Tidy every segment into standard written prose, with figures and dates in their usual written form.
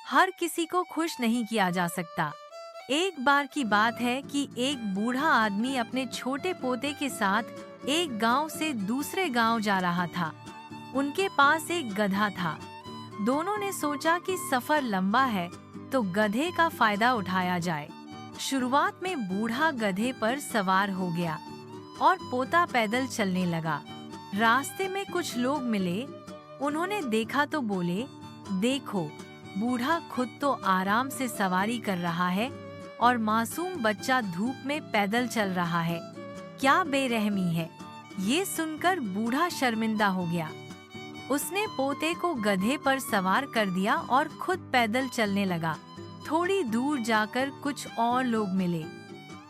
हर किसी को खुश नहीं किया जा सकता। एक बार की बात है कि एक बूढ़ा आदमी अपने छोटे पोते के साथ एक गांव से दूसरे गांव जा रहा था। उनके पास एक गधा था। दोनों ने सोचा कि सफर लंबा है तो गधे का फायदा उठाया जाए। शुरुआत में बूढ़ा गधे पर सवार हो गया और पोता पैदल चलने लगा। रास्ते में कुछ लोग मिले। उन्होंने देखा तो बोले, देखो, बूढ़ा खुद तो आराम से सवारी कर रहा है और मासूम बच्चा धूप में पैदल चल रहा है। क्या बेरहमी है। ये सुनकर बूढ़ा शर्मिंदा हो गया। उसने पोते को गधे पर सवार कर दिया और खुद पैदल चलने लगा। थोड़ी दूर जाकर कुछ और लोग मिले।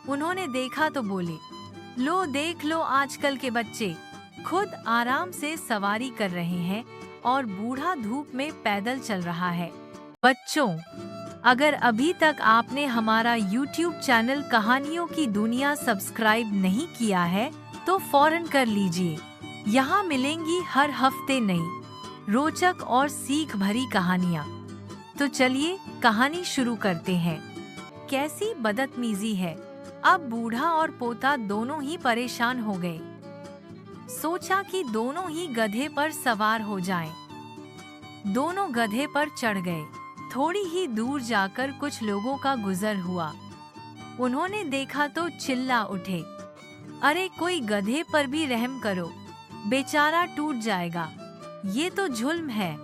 उन्होंने देखा तो बोले, लो देख लो, आजकल के बच्चे खुद आराम से सवारी कर रहे हैं और बूढ़ा धूप में पैदल चल रहा है। बच्चों, अगर अभी तक आपने हमारा YouTube चैनल कहानियों की दुनिया सब्सक्राइब नहीं किया है तो फौरन कर लीजिए। यहाँ मिलेंगी हर हफ्ते नई, रोचक और सीख भरी कहानियाँ। तो चलिए कहानी शुरू करते हैं। कैसी बदतमीजी है। अब बूढ़ा और पोता दोनों ही परेशान हो गए। सोचा कि दोनों ही गधे पर सवार हो जाएं। दोनों गधे पर चढ़ गए। थोड़ी ही दूर जाकर कुछ लोगों का गुजर हुआ। उन्होंने देखा तो चिल्ला उठे, अरे कोई गधे पर भी रहम करो, बेचारा टूट जाएगा। ये तो जुल्म है।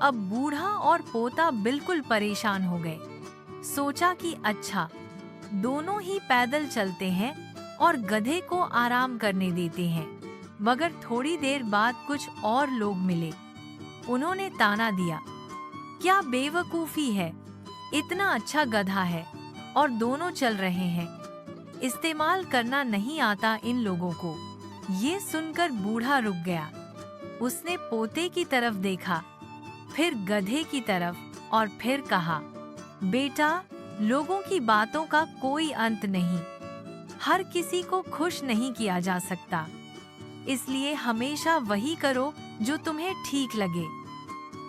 अब बूढ़ा और पोता बिल्कुल परेशान हो गए। सोचा कि अच्छा, दोनों ही पैदल चलते हैं और गधे को आराम करने देते हैं। मगर थोड़ी देर बाद कुछ और लोग मिले। उन्होंने ताना दिया, क्या बेवकूफी है, इतना अच्छा गधा है और दोनों चल रहे हैं। इस्तेमाल करना नहीं आता इन लोगों को। ये सुनकर बूढ़ा रुक गया। उसने पोते की तरफ देखा, फिर गधे की तरफ और फिर कहा, बेटा, लोगों की बातों का कोई अंत नहीं। हर किसी को खुश नहीं किया जा सकता, इसलिए हमेशा वही करो जो तुम्हें ठीक लगे,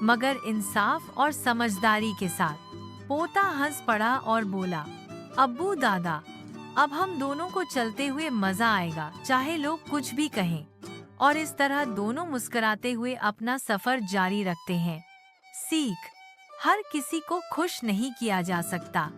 मगर इंसाफ और समझदारी के साथ। पोता हंस पड़ा और बोला, अब्बू दादा, अब हम दोनों को चलते हुए मजा आएगा, चाहे लोग कुछ भी कहें। और इस तरह दोनों मुस्कुराते हुए अपना सफर जारी रखते हैं। सीख, हर किसी को खुश नहीं किया जा सकता।